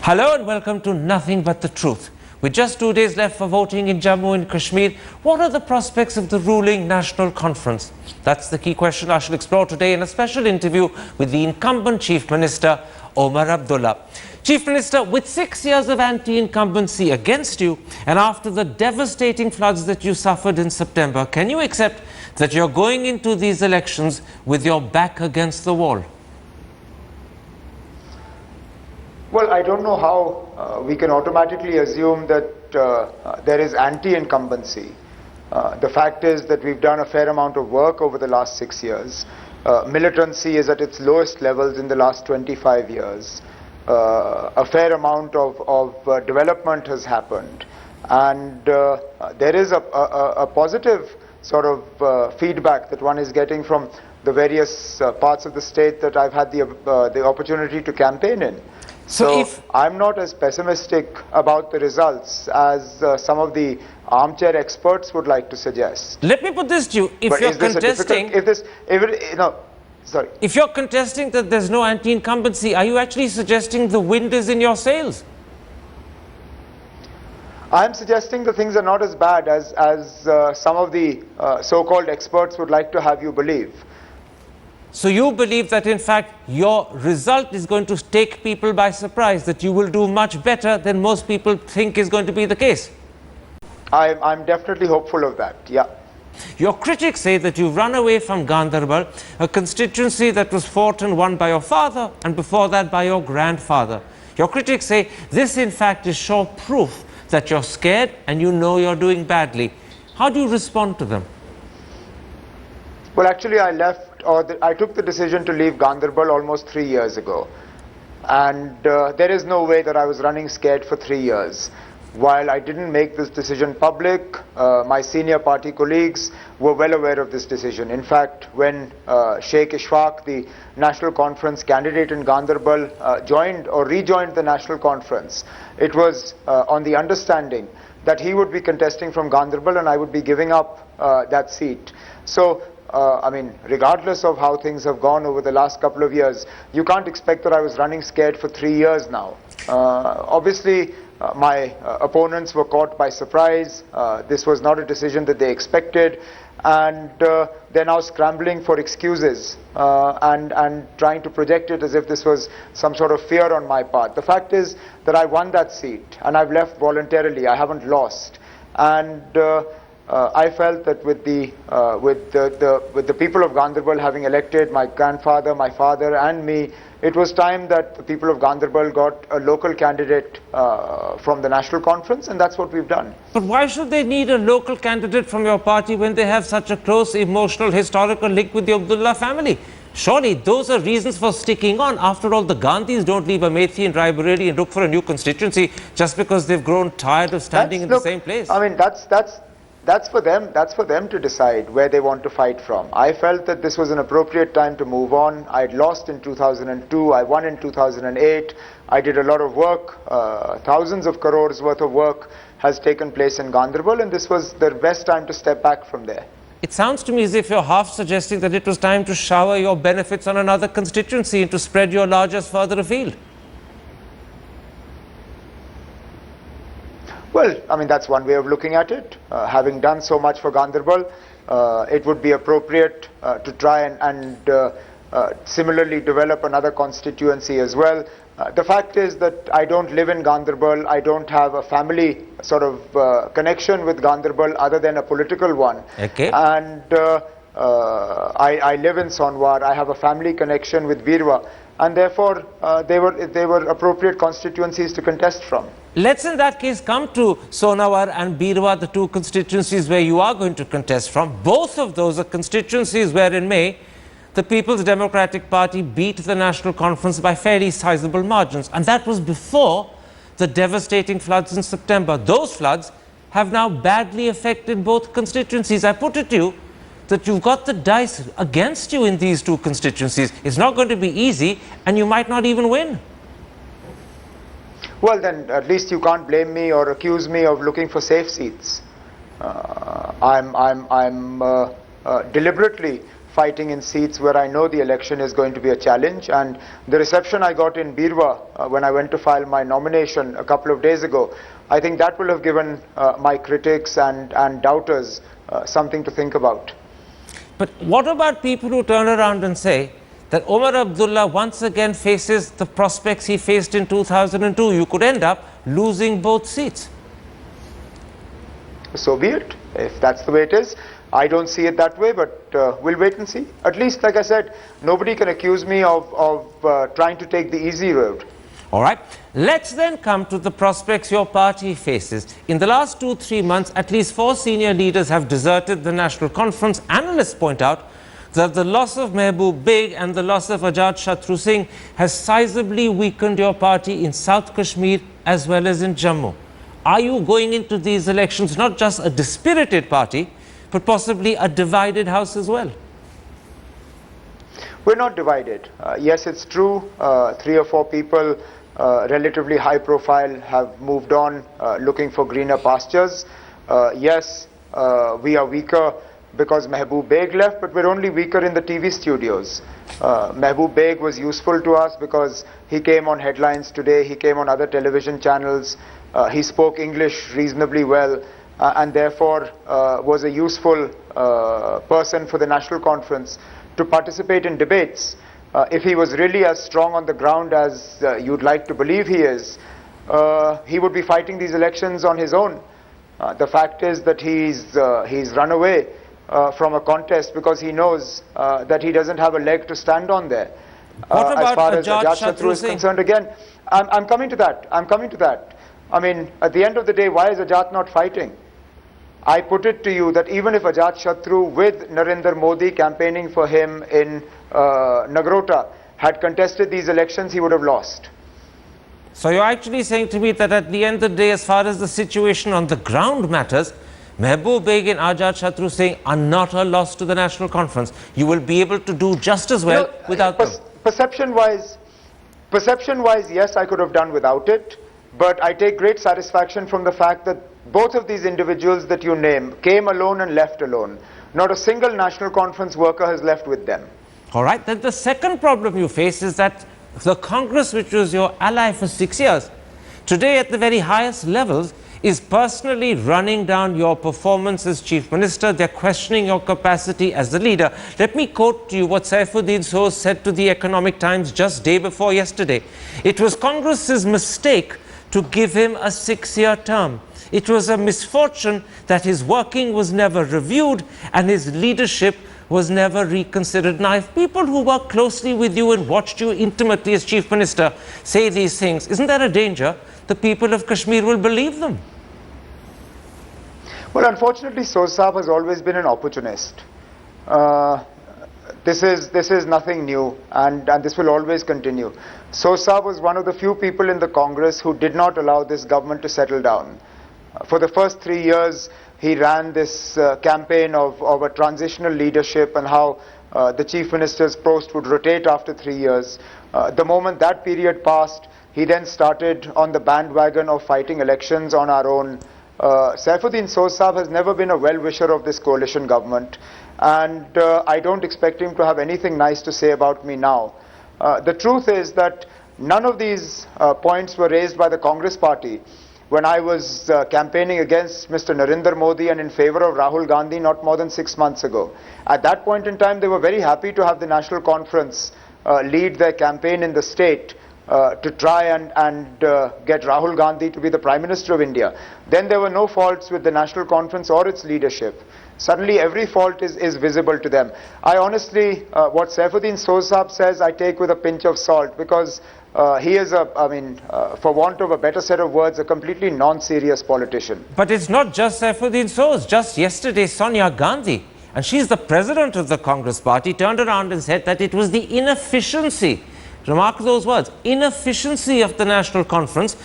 Hello and welcome to Nothing But the Truth. With just 2 days left for voting in Jammu and Kashmir, what are the prospects of the ruling National Conference? That's the key question I shall explore today in a special interview with the incumbent Chief Minister, Omar Abdullah. Chief Minister, with 6 years of anti-incumbency against you and after the devastating floods that you suffered in September, can you accept that you're going into these elections with your back against the wall? Well, I don't know how we can automatically assume that there is anti-incumbency. The fact is that we've done a fair amount of work over the last 6 years. Militancy is at its lowest levels in the last 25 years. A fair amount of development has happened. And there is a positive sort of feedback that one is getting from the various parts of the state that I've had the opportunity to campaign in. So I'm not as pessimistic about the results as some of the armchair experts would like to suggest. Let me put this to you. If you're contesting, if you're contesting that there's no anti-incumbency, are you actually suggesting the wind is in your sails? I'm suggesting the things are not as bad as some of the so-called experts would like to have you believe. So you believe that in fact your result is going to take people by surprise, that you will do much better than most people think is going to be the case? I'm definitely hopeful of that, yeah. Your critics say that you run away from Gandarbal, a constituency that was fought and won by your father and before that by your grandfather. Your critics say this in fact is sure proof that you're scared and you know you're doing badly. How do you respond to them? Well, actually I took the decision to leave Gandarbal almost 3 years ago. And there is no way that I was running scared for 3 years. While I didn't make this decision public, my senior party colleagues were well aware of this decision. In fact, when Sheikh Ishfaq, the National Conference candidate in Gandarbal, joined or rejoined the National Conference, it was on the understanding that he would be contesting from Gandarbal and I would be giving up that seat. So, I mean, regardless of how things have gone over the last couple of years, you can't expect that I was running scared for 3 years now. Obviously, my opponents were caught by surprise. This was not a decision that they expected. And they're now scrambling for excuses and trying to project it as if this was some sort of fear on my part. The fact is that I won that seat and I've left voluntarily. I haven't lost. And I felt that with the people of Gandarbal having elected my grandfather, my father and me, it was time that the people of Gandarbal got a local candidate from the National Conference, and that's what we've done. But why should they need a local candidate from your party when they have such a close emotional historical link with the Abdullah family? Surely those are reasons for sticking on. After all, the Gandhis don't leave Amethi and Raebareli and look for a new constituency just because they've grown tired of standing in the same place. I mean, that's for them to decide where they want to fight from. I felt that this was an appropriate time to move on. I had lost in 2002, I won in 2008. I did a lot of work, thousands of crores worth of work has taken place in Gandarbal, and this was the best time to step back from there. It sounds to me as if you're half suggesting that it was time to shower your benefits on another constituency and to spread your largesse further afield. Well, I mean, that's one way of looking at it. Having done so much for Gandarbal, it would be appropriate to try and similarly develop another constituency as well. The fact is that I don't live in Gandarbal. I don't have a family sort of connection with Gandarbal other than a political one. Okay. And I live in Sonwar. I have a family connection with Birwa. And therefore, they were appropriate constituencies to contest from. Let's in that case come to Sonawar and Birwa, the two constituencies where you are going to contest from. Both of those are constituencies where in May, the People's Democratic Party beat the National Conference by fairly sizable margins. And that was before the devastating floods in September. Those floods have now badly affected both constituencies. I put it to you that you've got the dice against you in these two constituencies. It's not going to be easy and you might not even win. Well, then at least you can't blame me or accuse me of looking for safe seats. I'm deliberately fighting in seats where I know the election is going to be a challenge. And the reception I got in Birwa when I went to file my nomination a couple of days ago, I think that will have given my critics and doubters something to think about. But what about people who turn around and say that Omar Abdullah once again faces the prospects he faced in 2002? You could end up losing both seats. So be it. If that's the way it is, I don't see it that way, but we'll wait and see. At least, like I said, nobody can accuse me of trying to take the easy road. All right. Let's then come to the prospects your party faces. In the last 2-3 months, at least 4 senior leaders have deserted the National Conference. Analysts point out that the loss of Mehboob Beg and the loss of Ajat Shatru Singh has sizably weakened your party in South Kashmir as well as in Jammu. Are you going into these elections not just a dispirited party, but possibly a divided house as well? We're not divided. Yes, it's true. 3 or 4 people, relatively high profile, have moved on looking for greener pastures. Yes, we are weaker because Mehboob Beg left, but we're only weaker in the TV studios. Mehboob Beg was useful to us because he came on headlines today, he came on other television channels, he spoke English reasonably well, and therefore was a useful person for the National Conference to participate in debates. If he was really as strong on the ground as you'd like to believe he is, he would be fighting these elections on his own. The fact is that he's run away from a contest because he knows that he doesn't have a leg to stand on there. What about as far as Ajat Ajat Shatru is concerned, again, I'm coming to that. I mean, at the end of the day, why is Ajat not fighting? I put it to you that even if Ajat Shatru with Narendra Modi campaigning for him in Nagrota had contested these elections, he would have lost. So you're actually saying to me that at the end of the day, as far as the situation on the ground matters, Mehboob Beg and Ajat Shatru Singh are not a loss to the National Conference. You will be able to do just as well without them. Perception-wise, yes, I could have done without it. But I take great satisfaction from the fact that both of these individuals that you name came alone and left alone. Not a single National Conference worker has left with them. All right. Then the second problem you face is that the Congress, which was your ally for 6 years, today at the very highest levels is personally running down your performance as Chief Minister. They're questioning your capacity as the leader. Let me quote to you what Saifuddin Soz said to the Economic Times just day before yesterday. It was Congress's mistake to give him a 6-year term. It was a misfortune that his working was never reviewed and his leadership was never reconsidered. Now, if people who work closely with you and watched you intimately as Chief Minister say these things, isn't there a danger the people of Kashmir will believe them? Well, unfortunately, Soz Saab has always been an opportunist. This is nothing new, and this will always continue. Soz Saab was one of the few people in the Congress who did not allow this government to settle down. For the first 3 years, he ran this campaign of a transitional leadership and how the Chief Minister's post would rotate after 3 years. The moment that period passed, he then started on the bandwagon of fighting elections on our own. Saifuddin Soz Saab has never been a well-wisher of this coalition government, and I don't expect him to have anything nice to say about me now. The truth is that none of these points were raised by the Congress party when I was campaigning against Mr. Narendra Modi and in favor of Rahul Gandhi not more than 6 months ago. At that point in time, they were very happy to have the National Conference lead their campaign in the state to try and get Rahul Gandhi to be the Prime Minister of India. Then there were no faults with the National Conference or its leadership. Suddenly every fault is visible to them. I honestly, what Saifuddin Soz Saab says, I take with a pinch of salt, because he is for want of a better set of words, a completely non-serious politician. But it's not just Saifuddin Soz. Just yesterday, Sonia Gandhi, and she's the president of the Congress party, turned around and said that it was the inefficiency, remark those words, inefficiency of the National Conference,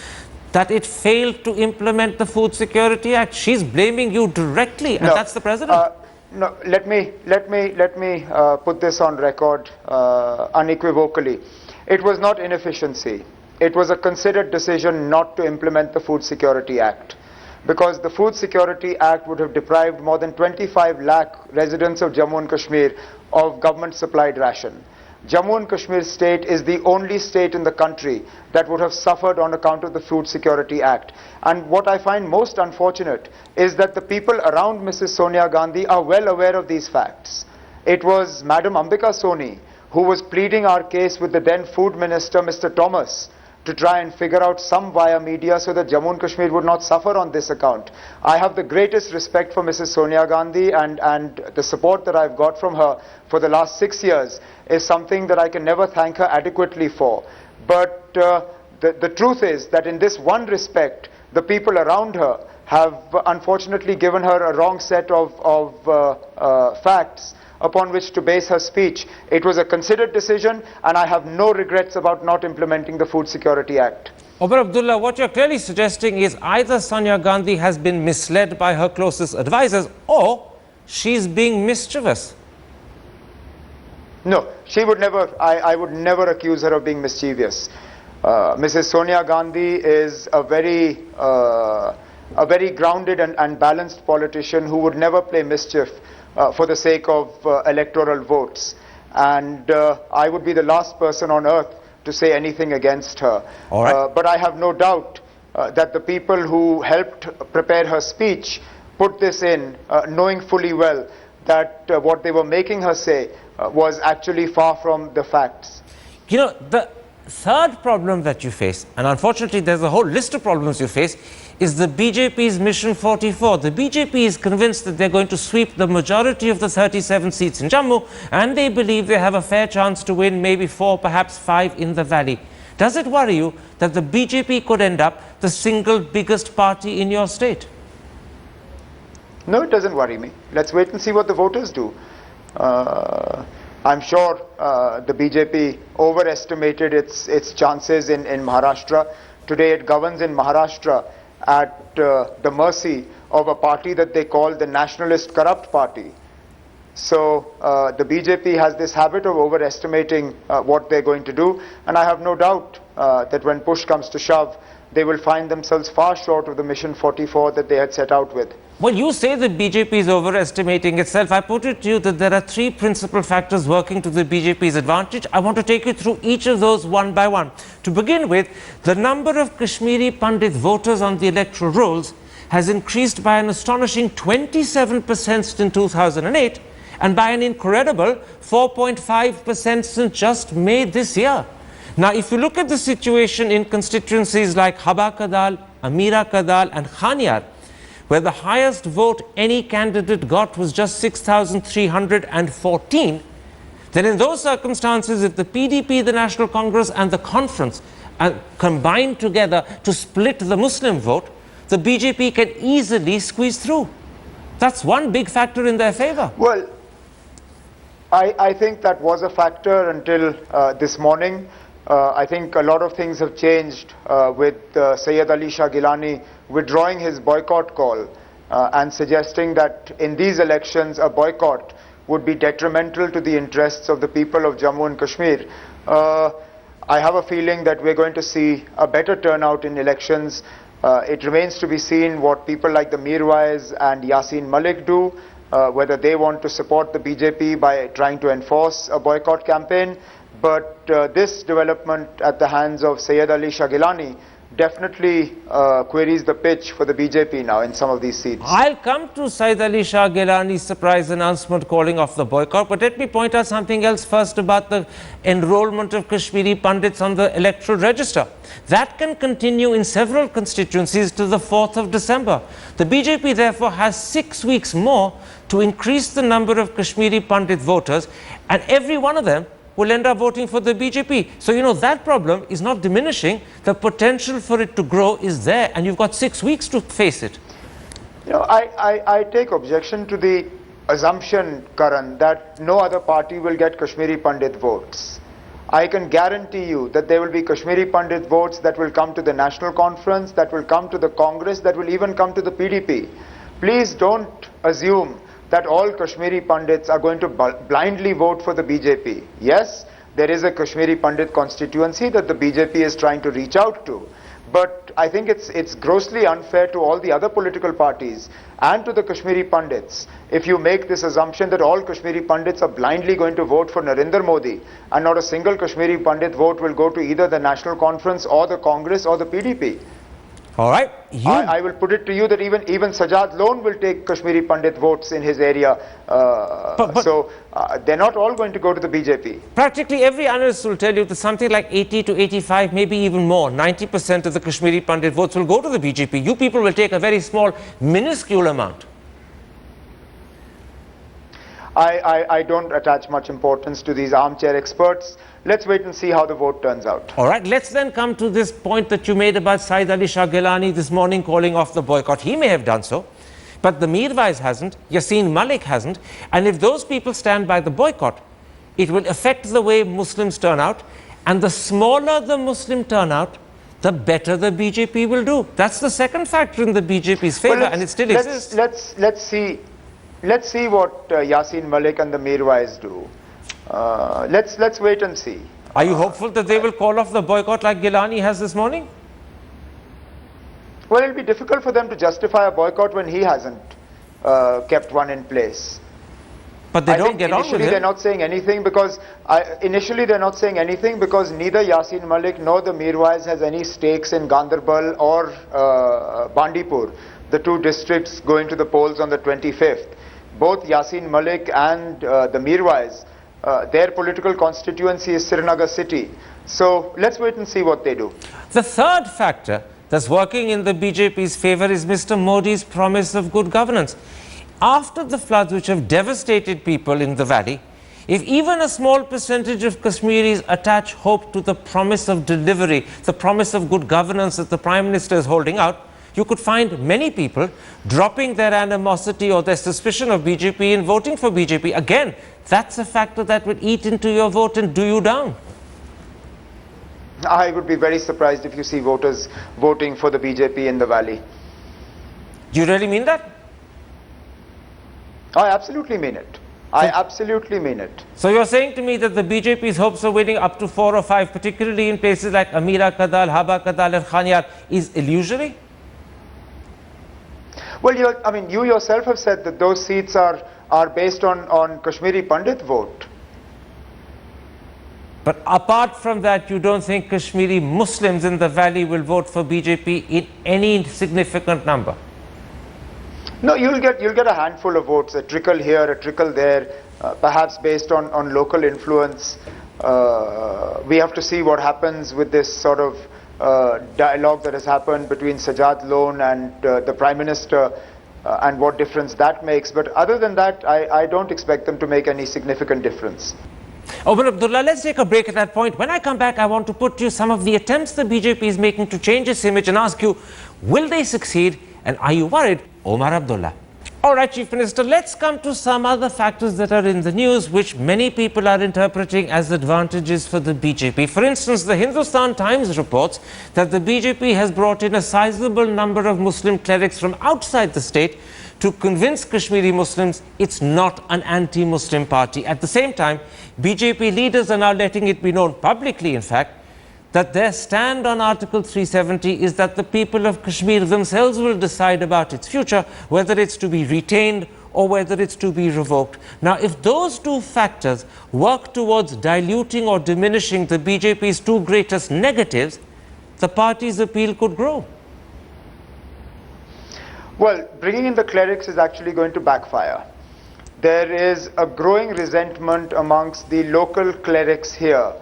that it failed to implement the Food Security Act. She's blaming you directly, and that's the president. No, let me put this on record unequivocally. It was not inefficiency. It was a considered decision not to implement the Food Security Act. because the Food Security Act would have deprived more than 25 lakh residents of Jammu and Kashmir of government supplied ration. Jammu and Kashmir state is the only state in the country that would have suffered on account of the Food Security Act. And what I find most unfortunate is that the people around Mrs. Sonia Gandhi are well aware of these facts. It was Madam Ambika Soni who was pleading our case with the then Food Minister, Mr. Thomas, to try and figure out some via media so that Jammu and Kashmir would not suffer on this account. I have the greatest respect for Mrs. Sonia Gandhi, and the support that I've got from her for the last 6 years is something that I can never thank her adequately for. But the truth is that in this one respect, the people around her have unfortunately given her a wrong set of facts upon which to base her speech. It was a considered decision, and I have no regrets about not implementing the Food Security Act. Omar Abdullah, what you're clearly suggesting is either Sonia Gandhi has been misled by her closest advisors, or she's being mischievous. No, she would never, I would never accuse her of being mischievous. Mrs. Sonia Gandhi is a very grounded and balanced politician who would never play mischief for the sake of electoral votes. And I would be the last person on earth to say anything against her. All right. But I have no doubt that the people who helped prepare her speech put this in, knowing fully well that what they were making her say was actually far from the facts. You know, the third problem that you face, and unfortunately there's a whole list of problems you face, is the BJP's Mission 44. The BJP is convinced that they're going to sweep the majority of the 37 seats in Jammu, and they believe they have a fair chance to win maybe 4, perhaps 5 in the valley. Does it worry you that the BJP could end up the single biggest party in your state? No, it doesn't worry me. Let's wait and see what the voters do. I'm sure the BJP overestimated its chances in Maharashtra. Today it governs in Maharashtra at the mercy of a party that they call the Nationalist Corrupt Party. So the BJP has this habit of overestimating what they're going to do, and I have no doubt that when push comes to shove, they will find themselves far short of the Mission 44 that they had set out with. Well, you say the BJP is overestimating itself. I put it to you that there are 3 principal factors working to the BJP's advantage. I want to take you through each of those one by one. To begin with, the number of Kashmiri Pandit voters on the electoral rolls has increased by an astonishing 27% since 2008 and by an incredible 4.5% since just May this year. Now, if you look at the situation in constituencies like Haba Kadal, Amira Kadal and Khanyar, where the highest vote any candidate got was just 6,314, then in those circumstances, if the PDP, the National Congress and the Conference combine together to split the Muslim vote, the BJP can easily squeeze through. That's one big factor in their favor. Well, I think that was a factor until this morning. I think a lot of things have changed with Sayyid Ali Shah Gilani withdrawing his boycott call and suggesting that in these elections a boycott would be detrimental to the interests of the people of Jammu and Kashmir. I have a feeling that we're going to see a better turnout in elections. It remains to be seen what people like the Mirwais and Yasin Malik do, whether they want to support the BJP by trying to enforce a boycott campaign. But this development at the hands of Sayyid Ali Shah Gilani definitely queries the pitch for the BJP now in some of these seats. I'll come to Sayyid Ali Shah Gilani's surprise announcement calling off the boycott, but let me point out something else first about the enrollment of Kashmiri Pandits on the electoral register. That can continue in several constituencies till the 4th of December. The BJP therefore has 6 weeks more to increase the number of Kashmiri Pandit voters, and every one of them will end up voting for the BJP. So, you know, that problem is not diminishing. The potential for it to grow is there, and you've got 6 weeks to face it. You know, I take objection to the assumption, Karan, that no other party will get Kashmiri Pandit votes. I can guarantee you that there will be Kashmiri Pandit votes that will come to the National Conference, that will come to the Congress, that will even come to the PDP. Please don't assume that all Kashmiri Pandits are going to blindly vote for the BJP. Yes, there is a Kashmiri Pandit constituency that the BJP is trying to reach out to. But I think it's grossly unfair to all the other political parties and to the Kashmiri Pandits if you make this assumption that all Kashmiri Pandits are blindly going to vote for Narendra Modi and not a single Kashmiri Pandit vote will go to either the National Conference or the Congress or the PDP. All right. I will put it to you that even Sajad Lone will take Kashmiri Pandit votes in his area. So they're not all going to go to the BJP. Practically every analyst will tell you that something like 80 to 85, maybe even more, 90% of the Kashmiri Pandit votes will go to the BJP. You people will take a very small, minuscule amount. I don't attach much importance to these armchair experts. Let's wait and see how the vote turns out. All right, let's then come to this point that you made about Saeed Ali Shah Gilani this morning calling off the boycott. He may have done so, but the Mirwais hasn't, Yassin Malik hasn't, and if those people stand by the boycott, it will affect the way Muslims turn out, and the smaller the Muslim turnout, the better the BJP will do. That's the second factor in the BJP's favor, and it still exists. Let's see what Yassin Malik and the Mirwais do. Let's wait and see. Are you hopeful that they will call off the boycott like Gilani has this morning? Well, it'll be difficult for them to justify a boycott when he hasn't kept one in place. But they don't get on with him. Initially, they're not saying anything because neither Yassin Malik nor the Mirwais has any stakes in Ganderbal or Bandipur, the two districts going to the polls on the 25th. Both Yassin Malik and the Mirwais, their political constituency is Srinagar city. So let's wait and see what they do. The third factor that's working in the BJP's favor is Mr. Modi's promise of good governance. After the floods which have devastated people in the valley, if even a small percentage of Kashmiris attach hope to the promise of delivery, the promise of good governance that the Prime Minister is holding out, you could find many people dropping their animosity or their suspicion of BJP and voting for BJP. Again, that's a factor that would eat into your vote and do you down. I would be very surprised if you see voters voting for the BJP in the valley. Do you really mean that? I absolutely mean it. I absolutely mean it. So you're saying to me that the BJP's hopes of winning up to 4 or 5, particularly in places like Amira Kadal, Haba Kadal and Khanyar, is illusory? Well, you yourself have said that those seats are based on Kashmiri Pandit vote. But apart from that, you don't think Kashmiri Muslims in the valley will vote for BJP in any significant number? No, you'll get a handful of votes, a trickle here, a trickle there, perhaps based on local influence. We have to see what happens with this sort of dialogue that has happened between Sajad Lone and the Prime Minister and what difference that makes. But other than that, I don't expect them to make any significant difference. Omar Abdullah, let's take a break at that point. When I come back, I want to put to you some of the attempts the BJP is making to change its image and ask you, will they succeed? And are you worried? Omar Abdullah. All right, Chief Minister, let's come to some other factors that are in the news which many people are interpreting as advantages for the BJP. For instance, the Hindustan Times reports that the BJP has brought in a sizable number of Muslim clerics from outside the state to convince Kashmiri Muslims it's not an anti-Muslim party. At the same time, BJP leaders are now letting it be known publicly, in fact, that their stand on Article 370 is that the people of Kashmir themselves will decide about its future, whether it's to be retained or whether it's to be revoked. Now, if those two factors work towards diluting or diminishing the BJP's two greatest negatives, the party's appeal could grow. Well, bringing in the clerics is actually going to backfire. There is a growing resentment amongst the local clerics here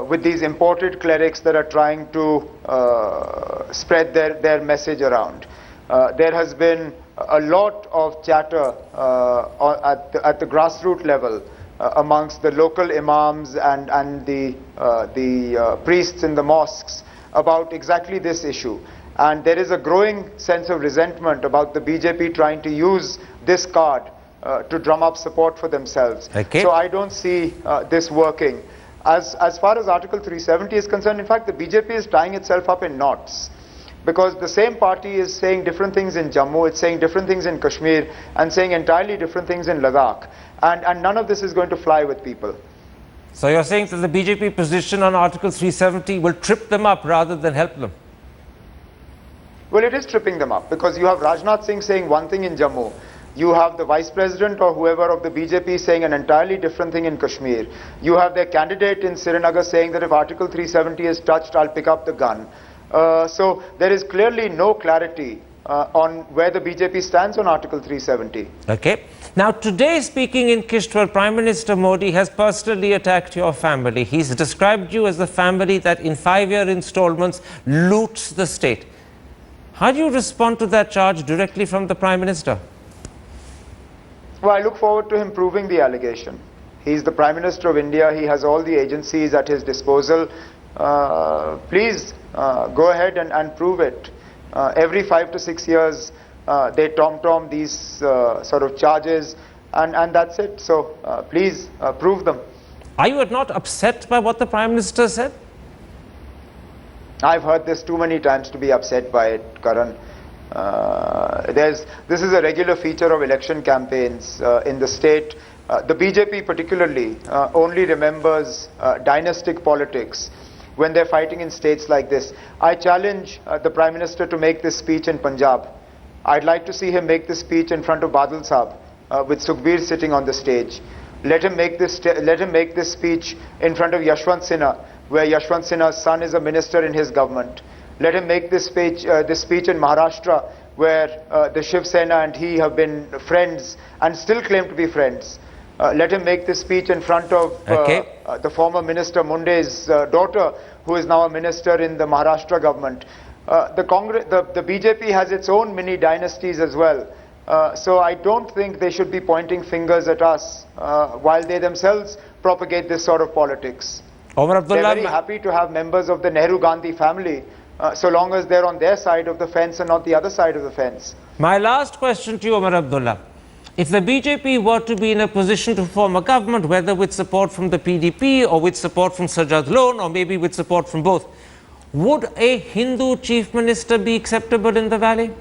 with these imported clerics that are trying to spread their message around. There has been a lot of chatter at the grassroots level amongst the local imams and the priests in the mosques about exactly this issue. And there is a growing sense of resentment about the BJP trying to use this card to drum up support for themselves. Okay. So I don't see this working. As far as Article 370 is concerned, in fact, the BJP is tying itself up in knots, because the same party is saying different things in Jammu, it's saying different things in Kashmir, and saying entirely different things in Ladakh. And none of this is going to fly with people. So you're saying that the BJP position on Article 370 will trip them up rather than help them? Well, it is tripping them up because you have Rajnath Singh saying one thing in Jammu. You have the vice president or whoever of the BJP saying an entirely different thing in Kashmir. You have their candidate in Srinagar saying that if Article 370 is touched, I'll pick up the gun. So there is clearly no clarity on where the BJP stands on Article 370. Okay. Now, today, speaking in Kishtwar, Prime Minister Modi has personally attacked your family. He's described you as the family that in 5-year installments loots the state. How do you respond to that charge directly from the Prime Minister? Well, I look forward to him proving the allegation. He's the Prime Minister of India. He has all the agencies at his disposal. Please go ahead and prove it. Every 5 to 6 years, they tom-tom these sort of charges, and that's it. So please prove them. Are you not upset by what the Prime Minister said? I've heard this too many times to be upset by it, Karan. This is a regular feature of election campaigns in the state. The BJP particularly only remembers dynastic politics when they're fighting in states like this. I challenge the Prime Minister to make this speech in Punjab. I'd like to see him make this speech in front of Badal Sahab with Sukhbir sitting on the stage. Let him make this speech in front of Yashwant Sinha, where Yashwant Sinha's son is a minister in his government. Let him make this speech in Maharashtra, where the Shiv Sena and he have been friends and still claim to be friends. Let him make this speech in front of the former Minister Munde's daughter, who is now a minister in the Maharashtra government. The BJP has its own mini dynasties as well. So I don't think they should be pointing fingers at us while they themselves propagate this sort of politics. Omar Abdullah, they're very happy to have members of the Nehru-Gandhi family, so long as they're on their side of the fence and not the other side of the fence. My last question to you, Omar Abdullah. If the BJP were to be in a position to form a government, whether with support from the PDP or with support from Sajjad Lone or maybe with support from both, would a Hindu chief minister be acceptable in the valley?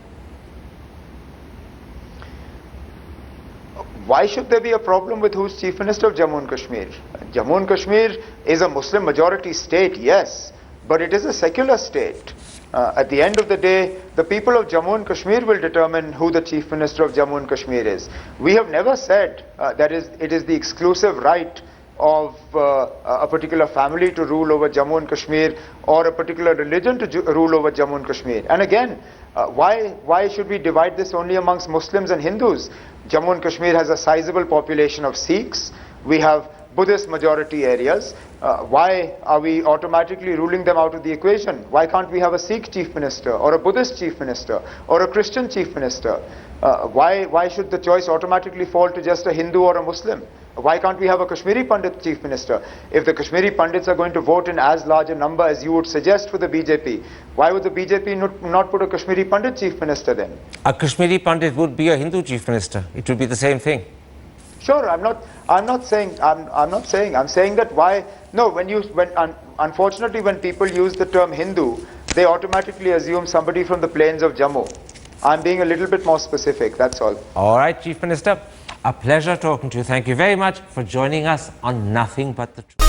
Why should there be a problem with who's chief minister of Jammu and Kashmir? Jammu and Kashmir is a Muslim majority state, yes, but it is a secular state. At the end of the day, the people of Jammu and Kashmir will determine who the chief minister of Jammu and Kashmir is. We have never said that it is the exclusive right of a particular family to rule over Jammu and Kashmir or a particular religion to rule over Jammu and Kashmir. And again, why should we divide this only amongst Muslims and Hindus? Jammu and Kashmir has a sizable population of Sikhs. We have Buddhist majority areas. Why are we automatically ruling them out of the equation? Why can't we have a Sikh chief minister or a Buddhist chief minister or a Christian chief minister? Why should the choice automatically fall to just a Hindu or a Muslim? Why can't we have a Kashmiri Pandit chief minister? If the Kashmiri Pandits are going to vote in as large a number as you would suggest for the BJP, why would the BJP not put a Kashmiri Pandit chief minister then? A Kashmiri Pandit would be a Hindu chief minister. It would be the same thing. Sure, I'm saying that unfortunately when people use the term Hindu, they automatically assume somebody from the plains of Jammu. I'm being a little bit more specific, that's all. All right, Chief Minister, a pleasure talking to you. Thank you very much for joining us on Nothing But the Truth.